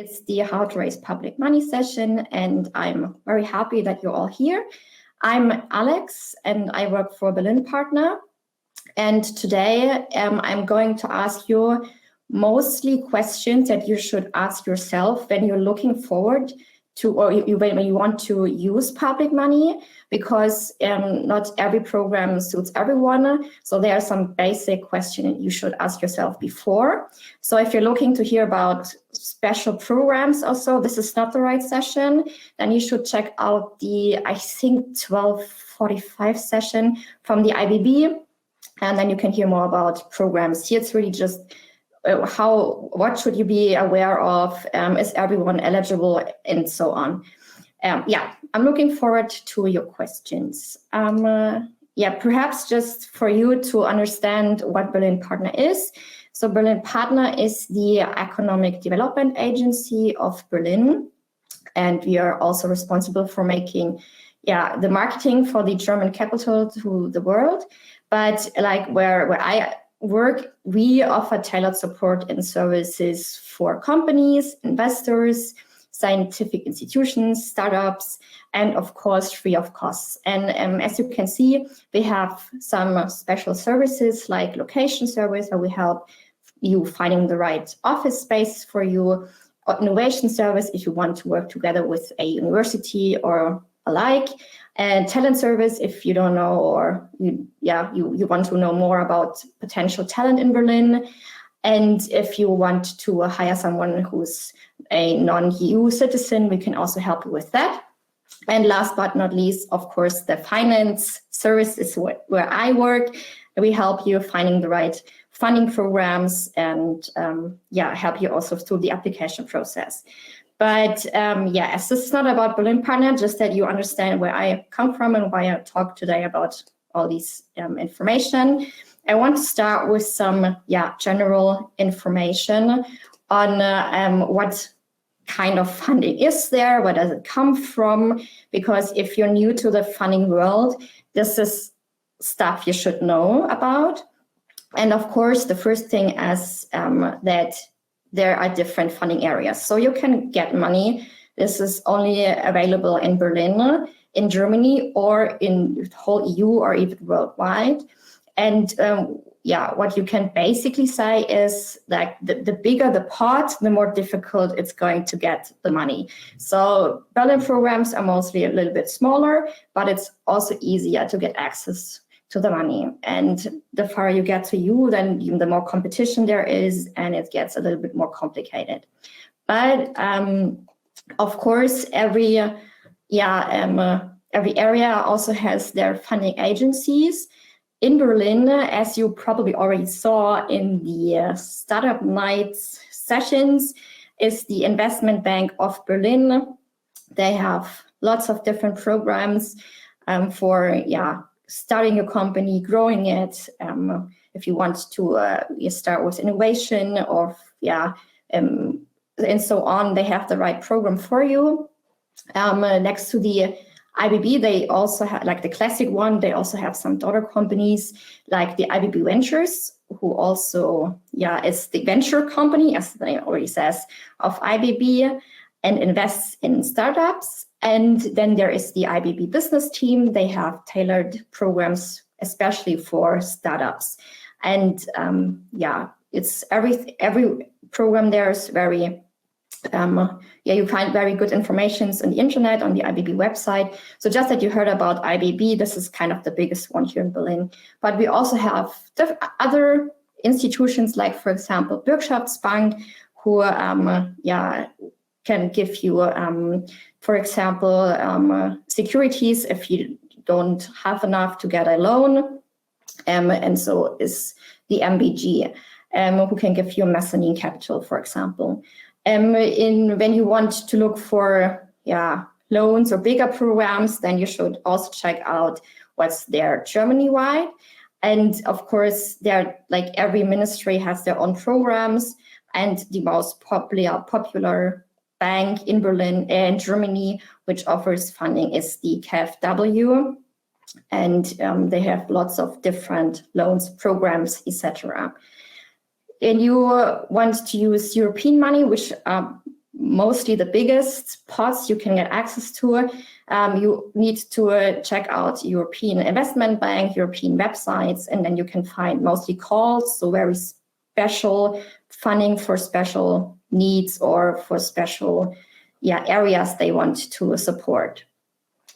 It's the How to Raise Public Money session, and I'm very happy that you're all here. I'm Alex, and I work for Berlin Partner. And today I'm going to ask you mostly questions that you should ask yourself when you're looking forward to, or when you want to use public money, because not every program suits everyone. So there are some basic questions you should ask yourself before. So if you're looking to hear about special programs also, this is not the right session. Then you should check out the, I think, 12:45 session from the IBB. And then you can hear more about programs. Here it's really just what should you be aware of, is everyone eligible, and so on. Yeah, I'm looking forward to your questions. Perhaps just for you to understand what Berlin Partner is. So Berlin Partner is the Economic Development Agency of Berlin, and we are also responsible for making the marketing for the German capital to the world. But like where I work, we offer tailored support and services for companies, investors, scientific institutions, startups, and of course, free of costs. And as you can see, we have some special services like location service, where we help you finding the right office space for you, or innovation service if you want to work together with a university or alike, and talent service if you don't know, or you want to know more about potential talent in Berlin. And if you want to hire someone who's a non-EU citizen, we can also help you with that. And last but not least, of course, the finance service is where I work. We help you finding the right funding programs and help you also through the application process. But as this is not about Berlin Partner, just that you understand where I come from and why I talk today about all these information. I want to start with some general information on what kind of funding is there, where does it come from? Because if you're new to the funding world, this is stuff you should know about. And of course, the first thing is that there are different funding areas. So you can get money. This is only available in Berlin, in Germany, or in the whole EU, or even worldwide. And what you can basically say is that the bigger the pot, the more difficult it's going to get the money. So Berlin programs are mostly a little bit smaller, but it's also easier to get access to the money. And the farther you get to EU, then the more competition there is, and it gets a little bit more complicated. But of course, every area also has their funding agencies. In Berlin, as you probably already saw in the Startupnight sessions, is the Investment Bank of Berlin. They have lots of different programs for starting a company, growing it. If you want to start with innovation, or and so on, they have the right program for you. Next to the IBB, they also have, like the classic one, they also have some daughter companies like the IBB Ventures, who also is the venture company, as the name already says, of IBB, and invests in startups. And then there is the IBB business team. They have tailored programs, especially for startups. And it's every program there is very, you find very good information on the internet, on the IBB website. So just that you heard about IBB, this is kind of the biggest one here in Berlin. But we also have other institutions, like, for example, Bürgschaftsbank, who can give you, for example, securities if you don't have enough to get a loan. And so is the MBG, who can give you mezzanine capital, for example. When you want to look for loans or bigger programs, then you should also check out what's there Germany-wide. And of course, like every ministry has their own programs, and the most popular bank in Berlin and Germany, which offers funding, is the KfW, and they have lots of different loans, programs, etc. And you want to use European money, which mostly the biggest pots you can get access to. You need to check out European Investment Bank, European websites, and then you can find mostly calls, so very special funding for special needs or for special areas they want to support.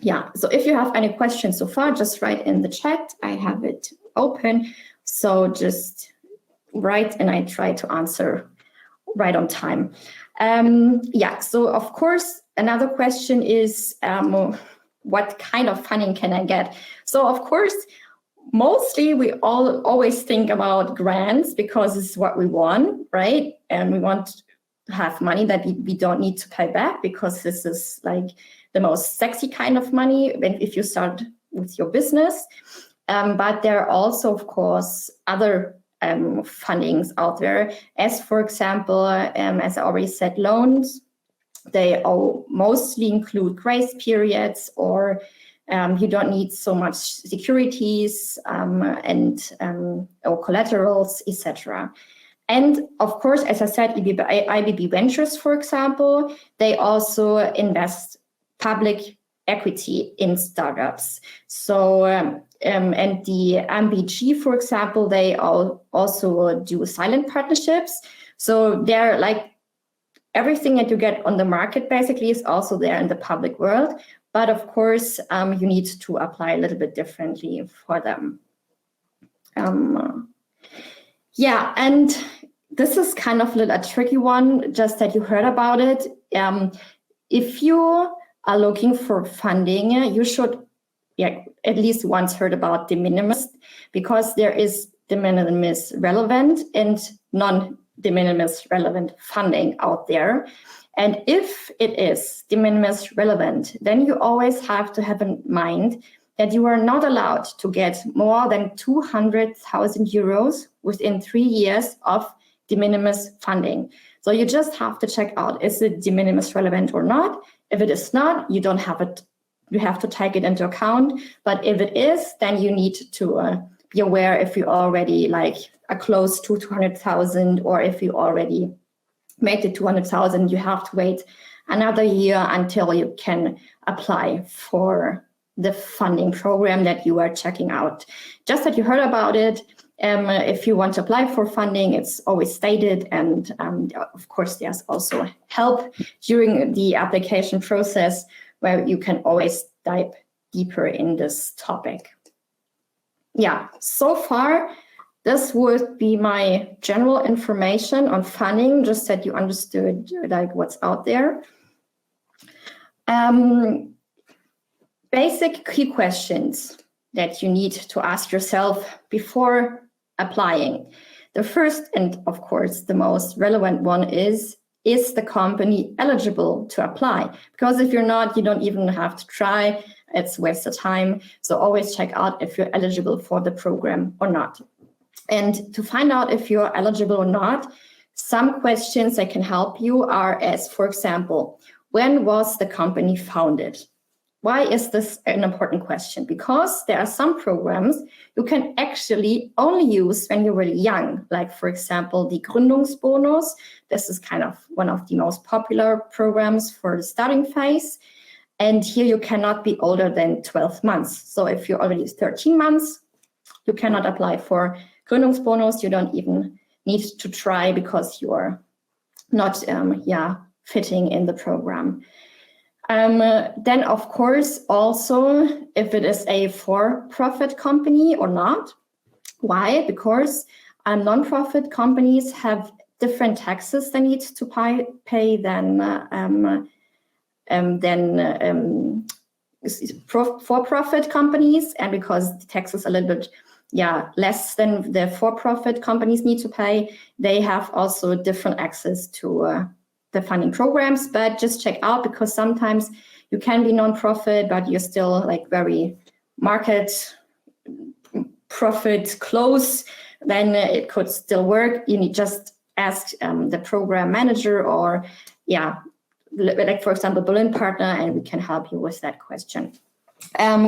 So if you have any questions so far, just write in the chat. I have it open, so just write and I try to answer right on time. So of course, another question is, what kind of funding can I get? So of course, mostly we always think about grants because it's what we want, right? And we want to have money that we don't need to pay back, because this is like the most sexy kind of money if you start with your business. But there are also, of course, other fundings out there, as for example, as I already said, loans. They all mostly include grace periods, or you don't need so much securities or collaterals, etc. And of course, as I said, IBB Ventures, for example, they also invest public equity in startups. So, and the MBG, for example, they also do silent partnerships. So they're like everything that you get on the market basically is also there in the public world. But of course, you need to apply a little bit differently for them. And this is kind of a tricky one, just that you heard about it. If you are looking for funding, you should at least once heard about de minimis, because there is de minimis relevant and non-de minimis relevant funding out there. And if it is de minimis relevant, then you always have to have in mind that you are not allowed to get more than 200,000 euros within 3 years of de minimis funding. So you just have to check out, is it de minimis relevant or not? If it is not, you don't have it. You have to take it into account. But if it is, then you need to be aware if you already are close to 200,000, or if you already made it 200,000, you have to wait another year until you can apply for the funding program that you are checking out. Just that you heard about it. If you want to apply for funding, it's always stated, and of course there's also help during the application process where you can always dive deeper in this topic. So far this would be my general information on funding, just that you understood what's out there. Basic key questions that you need to ask yourself before applying. The first, and of course the most relevant one, is the company eligible to apply? Because if you're not, you don't even have to try. It's a waste of time. So always check out if you're eligible for the program or not. And to find out if you're eligible or not, some questions that can help you are, as for example, when was the company founded? Why is this an important question? Because there are some programs you can actually only use when you're really young, like for example, the Gründungsbonus. This is kind of one of the most popular programs for the starting phase. And here you cannot be older than 12 months. So if you're already 13 months, you cannot apply for Gründungsbonus. You don't even need to try because you're not fitting in the program. Then, of course, also if it is a for-profit company or not. Why? Because non-profit companies have different taxes they need to pay than for-profit companies, and because the taxes are a little bit less than the for-profit companies need to pay, they have also different access to the funding programs. But just check out, because sometimes you can be non-profit, but you're still very market profit close, then it could still work. You need just ask the program manager, or for example, Berlin Partner, and we can help you with that question.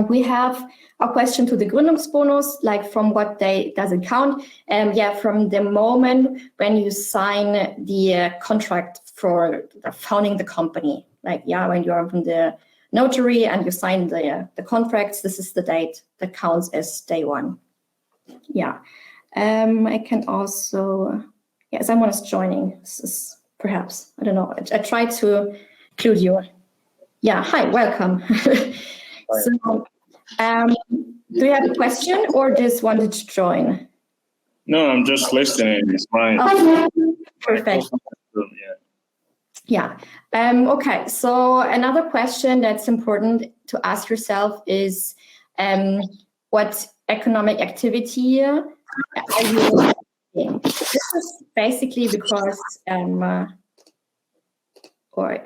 We have a question to the Gründungsbonus, like from what day does it count? Yeah, from the moment when you sign the contract for founding the company. Like, yeah, when you are from the notary and you sign the contracts, this is the date that counts as day one. Yeah, I can also, yeah, someone is joining. This is perhaps, I don't know, I tried to include you. Yeah, hi, welcome. So, do you have a question or just wanted to join? No, I'm just listening. It's fine. Okay, perfect. Yeah. Okay. So another question that's important to ask yourself is, what economic activity are you doing? This is basically because, or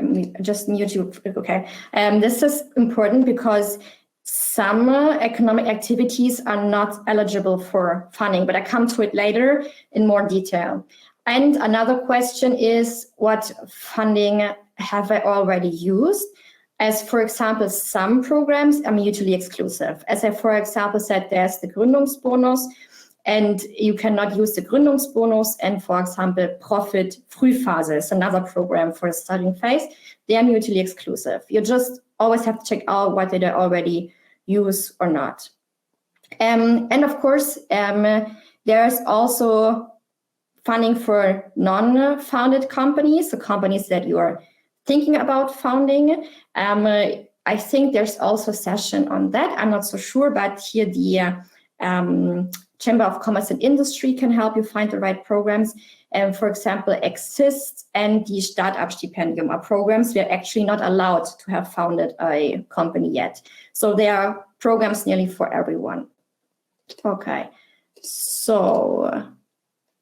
just mute you. Okay. This is important because some economic activities are not eligible for funding, but I come to it later in more detail. And another question is, what funding have I already used? As for example, some programs are mutually exclusive. As I, for example, said, there's the Gründungsbonus, and you cannot use the Gründungsbonus and, for example, Profit Frühphase is another program for the starting phase. They are mutually exclusive. You just always have to check out what did I already use or not. And of course, there's also funding for non-founded companies, so companies that you are thinking about founding. I think there's also a session on that. I'm not so sure, but here the Chamber of Commerce and Industry can help you find the right programs. For example, Exist and the Startup-Stipendium are programs. We are actually not allowed to have founded a company yet. So there are programs nearly for everyone. Okay, so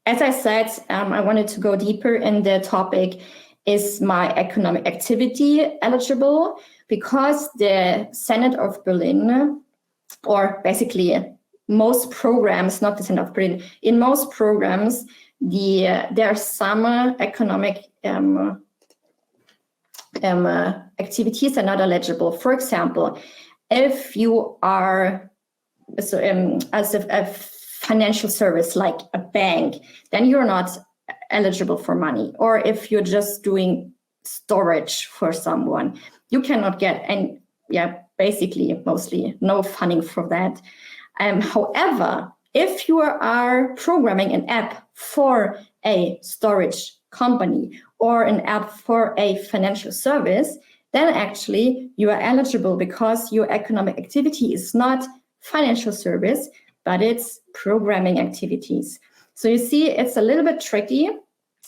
as I said, I wanted to go deeper in the topic, is my economic activity eligible? Because the Senate of Berlin, or basically most programs, not the Senate of Berlin, in most programs, there are some economic activities are not eligible. For example, if you are as a financial service like a bank, then you're not eligible for money. Or if you're just doing storage for someone, you cannot get, and yeah, basically mostly no funding for that. However, if you are programming an app for a storage company or an app for a financial service, then actually you are eligible because your economic activity is not financial service, but it's programming activities. So you see, it's a little bit tricky.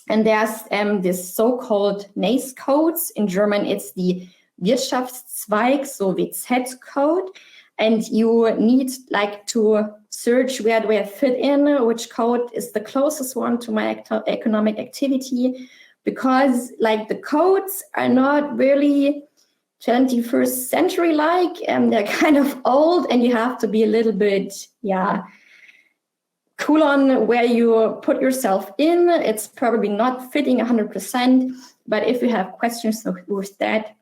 And there's this so-called NACE codes. In German, it's the Wirtschaftszweig, so WZ code. And you need like to search where do I fit in, which code is the closest one to my economic activity, because like the codes are not really 21st century like, and they're kind of old, and you have to be a little bit, yeah, cool on where you put yourself in. It's probably not fitting 100%, but if you have questions with that,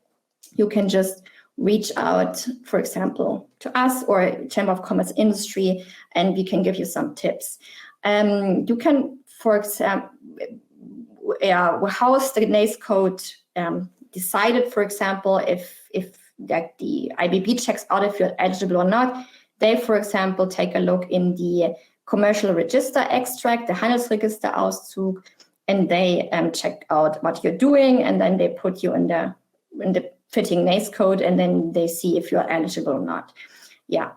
you can just reach out, for example, to us or Chamber of Commerce Industry, and we can give you some tips. You can, for example, how is the NACE code decided? For example, if like the IBB checks out if you're eligible or not, they, for example, take a look in the commercial register extract, the Handelsregisterauszug, and they check out what you're doing, and then they put you in the fitting NACE code, and then they see if you're eligible or not. Yeah.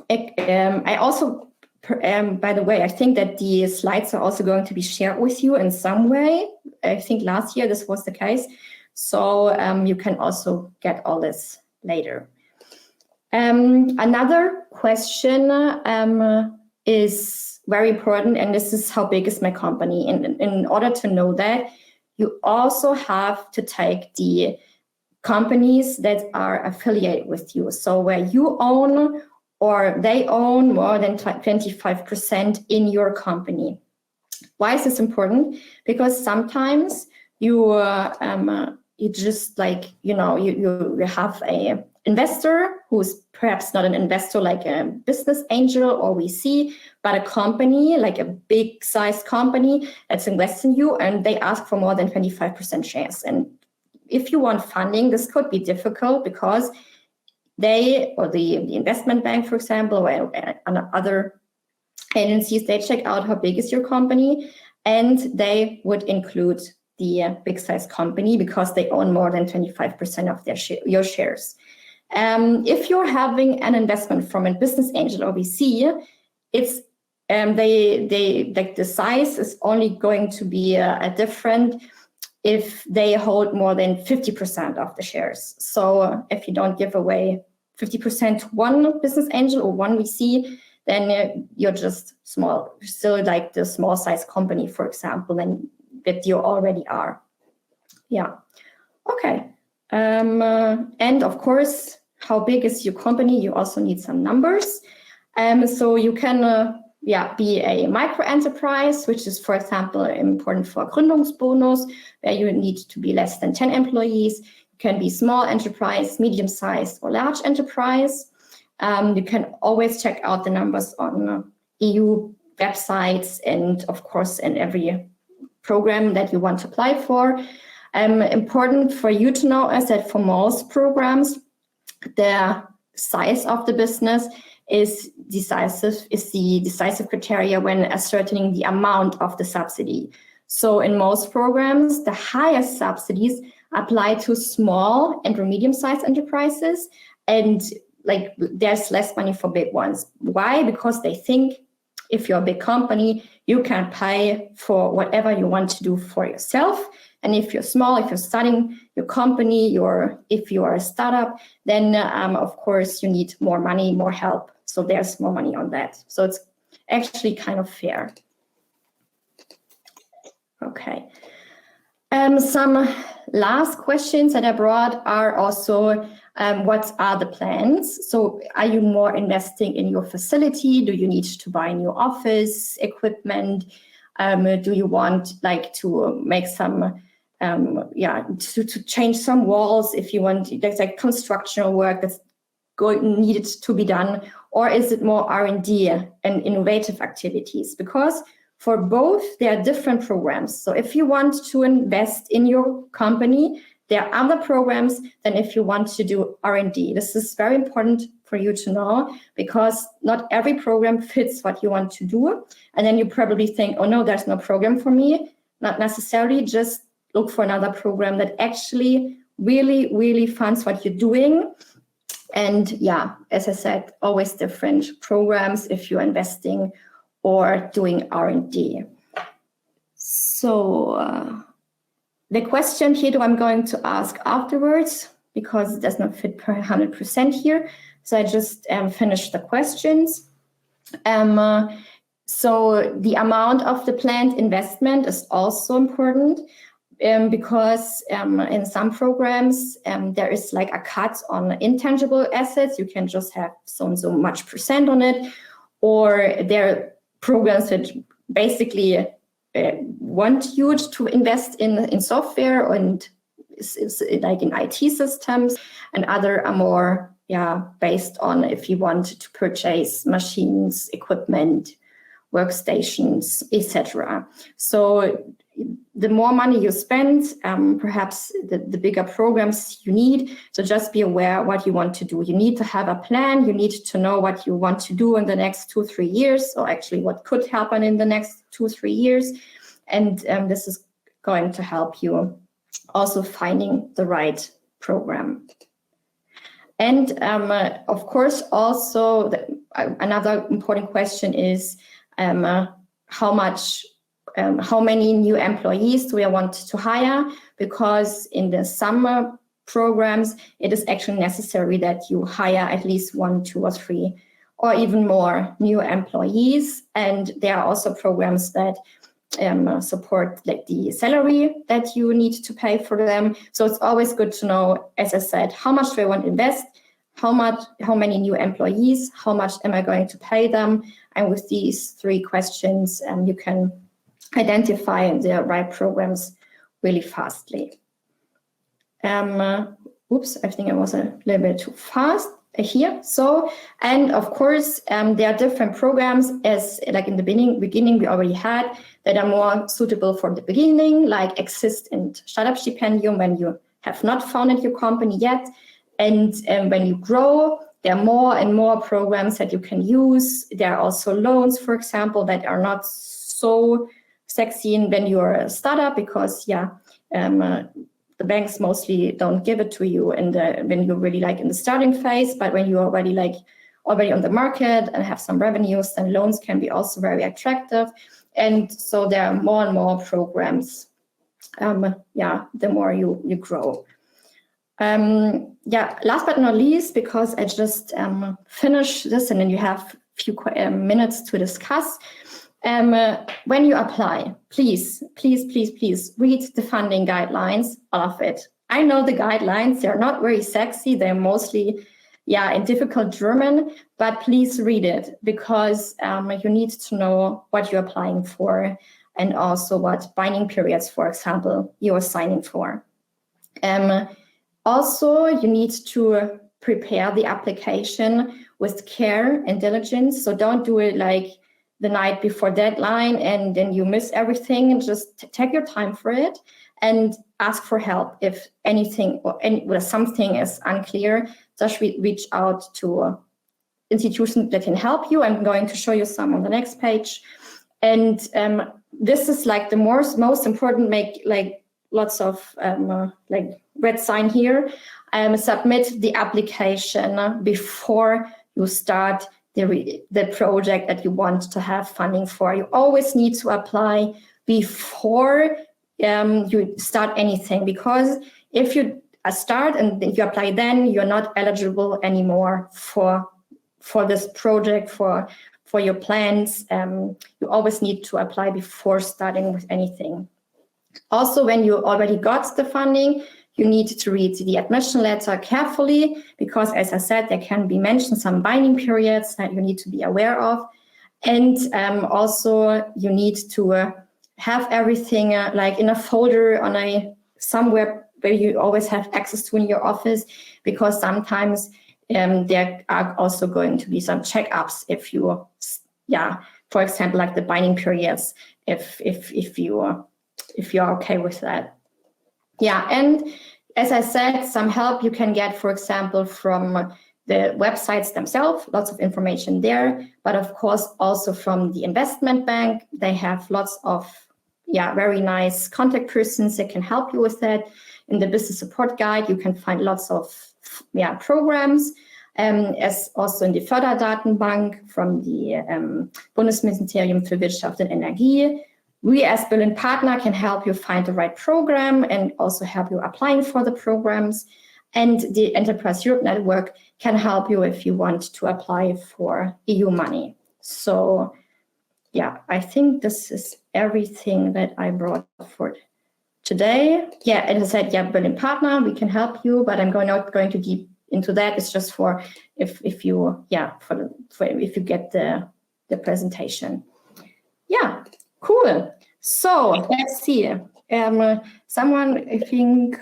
I also, by the way, I think that the slides are also going to be shared with you in some way. I think last year this was the case. So you can also get all this later. Another question is very important, and this is how big is my company. In order to know that, you also have to take the companies that are affiliated with you. So where you own or they own more than 25% in your company. Why is this important? Because sometimes you just like, you know, you have a investor who's perhaps not an investor like a business angel or VC, but a company, like a big sized company that's investing in you, and they ask for more than 25% shares. And if you want funding, this could be difficult because they, or the investment bank, for example, or other agencies, they check out how big is your company, and they would include the big size company because they own more than 25% of your shares. If you're having an investment from a business angel or VC, it's they like the size is only going to be different if they hold more than 50% of the shares. So if you don't give away 50% to one business angel or one VC, then you're just small, still like the small size company, for example, and that you already are. Yeah. Okay. And of course, how big is your company? You also need some numbers. So you can be a micro enterprise, which is, for example, important for Gründungsbonus, where you need to be less than 10 employees. You can be small enterprise, medium-sized, or large enterprise. You can always check out the numbers on EU websites and, of course, in every program that you want to apply for. Important for you to know is that for most programs, the size of the business is the decisive criteria when ascertaining the amount of the subsidy. So in most programs, the highest subsidies apply to small and medium-sized enterprises, and like there's less money for big ones. Why? Because they think if you're a big company, you can pay for whatever you want to do for yourself. And if you're small, if you're starting your company, if you are a startup, then of course you need more money, more help. So there's more money on that. So it's actually kind of fair. Okay. Some last questions that I brought are also, what are the plans? So are you more investing in your facility? Do you need to buy new office equipment? Do you want like to make some, to change some walls if you want, there's like construction work that's needed to be done? Or is it more R&D and innovative activities? Because for both, there are different programs. So if you want to invest in your company, there are other programs than if you want to do R&D. This is very important for you to know because not every program fits what you want to do. And then you probably think, oh no, there's no program for me. Not necessarily, just look for another program that actually really, really funds what you're doing. And yeah, as I said, always different programs if you're investing or doing R&D. So the question here, I'm going to ask afterwards because it does not fit per 100% here. So I just finished the questions. So the amount of the planned investment is also important. Because in some programs, there is like a cut on intangible assets. You can just have so and so much % on it. Or there are programs that basically want you to invest in software and like in IT systems. And other are more based on if you want to purchase machines, equipment, workstations, etc. So the more money you spend, perhaps the bigger programs you need. So just be aware what you want to do. You need to have a plan. You need to know what you want to do in the next 2-3 years, or actually what could happen in the next 2-3 years. And this is going to help you also finding the right program. And of course, also another important question is how many new employees do we want to hire? Because in the summer programs, it is actually necessary that you hire at least 1, 2, or 3, or even more new employees. And there are also programs that support like the salary that you need to pay for them. So it's always good to know, as I said, how much do I want to invest? How many new employees? How much am I going to pay them? And with these 3 questions, you can identify the right programs really fastly. oops, I think I was a little bit too fast here. So, and of course, there are different programs, as like in the beginning we already had, that are more suitable for the beginning, like Exist and Startup Stipendium when you have not founded your company yet. And when you grow, there are more and more programs that you can use. There are also loans, for example, that are not so sexy when you're a startup, because the banks mostly don't give it to you when you're really like in the starting phase. But when you're already on the market and have some revenues, then loans can be also very attractive. And so there are more and more programs. The more you grow. Last but not least, because I just finished this and then you have a few minutes to discuss. When you apply, please read the funding guidelines, all of it. I know the guidelines, they're not very sexy. They're mostly, in difficult German, but please read it, because you need to know what you're applying for and also what binding periods, for example, you're signing for. Also, you need to prepare the application with care and diligence. So don't do it like the night before deadline and then you miss everything, and just take your time for it and ask for help if anything or something is unclear. Just reach out to institutions that can help you. I'm going to show you some on the next page. And this is like the most important, make like lots of like red sign here. Submit the application before you start the project that you want to have funding for. You always need to apply before you start anything, because if you start and you apply then, you're not eligible anymore for this project, for your plans. You always need to apply before starting with anything. Also, when you already got the funding, you need to read the admission letter carefully, because as I said, there can be mentioned some binding periods that you need to be aware of. And also you need to have everything like in a folder somewhere where you always have access to in your office, because sometimes there are also going to be some checkups if you, for example, like the binding periods, if you're okay with that. And as I said, some help you can get, for example, from the websites themselves, lots of information there, but of course also from the investment bank. They have lots of very nice contact persons that can help you with that. In the business support guide, you can find lots of programs, as also in the Förderdatenbank from the Bundesministerium für Wirtschaft und Energie. We as Berlin partner can help you find the right program and also help you applying for the programs. And the Enterprise Europe Network can help you if you want to apply for EU money. So I think this is everything that I brought for today. As I said, Berlin partner, we can help you, but I'm not going to deep into that. It's just for if you if you get the presentation. Cool. So let's see. Someone, I think,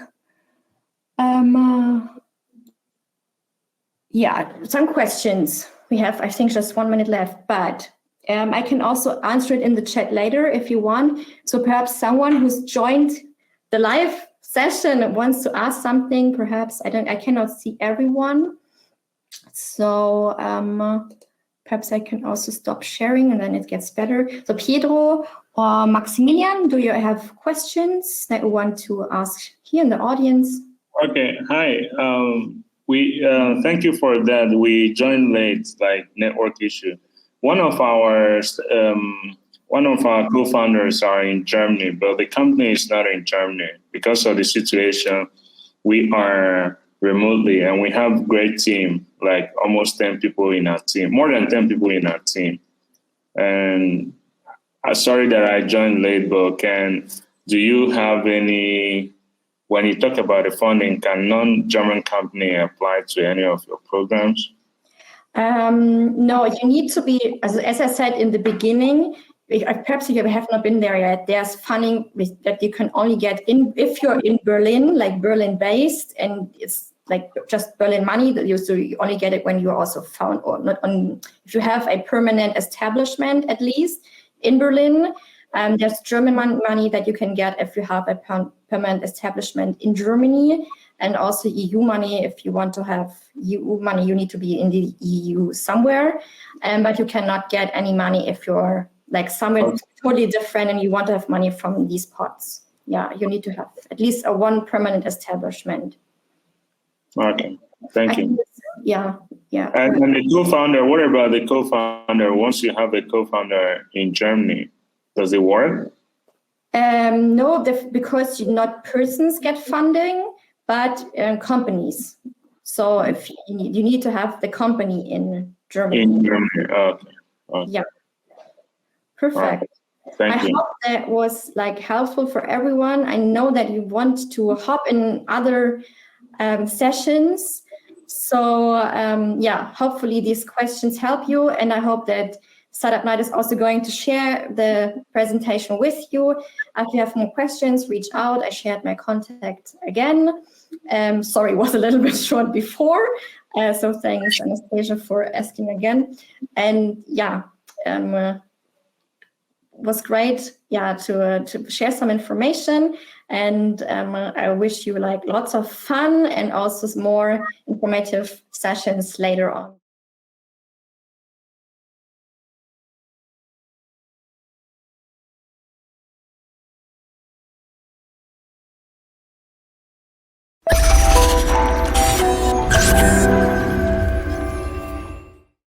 some questions. We have, I think, just 1 minute left, but I can also answer it in the chat later if you want. So perhaps someone who's joined the live session wants to ask something. Perhaps I cannot see everyone. So perhaps I can also stop sharing and then it gets better. So Pedro or Maximilian, do you have questions that you want to ask here in the audience? Okay, hi. We thank you for that. We joined late, like network issue. One of our co-founders are in Germany, but the company is not in Germany because of the situation. We are remotely, and we have a great team, like almost 10 people in our team, more than 10 people in our team. And I'm sorry that I joined late, but do you have any, when you talk about the funding, can non-German company apply to any of your programs? No, you need to be, as I said in the beginning, perhaps you have not been there yet, there's funding that you can only get if you're in Berlin, like Berlin based, and like just Berlin money. So you only get it when you're also found, or not on, if you have a permanent establishment at least in Berlin. There's German money that you can get if you have a permanent establishment in Germany, and also EU money. If you want to have EU money, you need to be in the EU somewhere, but you cannot get any money if you're like somewhere totally different and you want to have money from these pots. Yeah, you need to have at least a one permanent establishment. Okay, thank you. Yeah. And the co-founder, what about the co-founder? Once you have a co-founder in Germany, does it work? No, because not persons get funding, but companies. So if you need to have the company in Germany. In Germany, okay. Yeah. Perfect. Thank you. I hope that was like helpful for everyone. I know that you want to hop in other sessions. So yeah, hopefully these questions help you, and I hope that Startupnight is also going to share the presentation with you. If you have more questions, reach out. I shared my contact again. Sorry, it was a little bit short before. So thanks, Anastasia, for asking again. And yeah, was great, yeah, to share some information. And I wish you like lots of fun and also more informative sessions later on.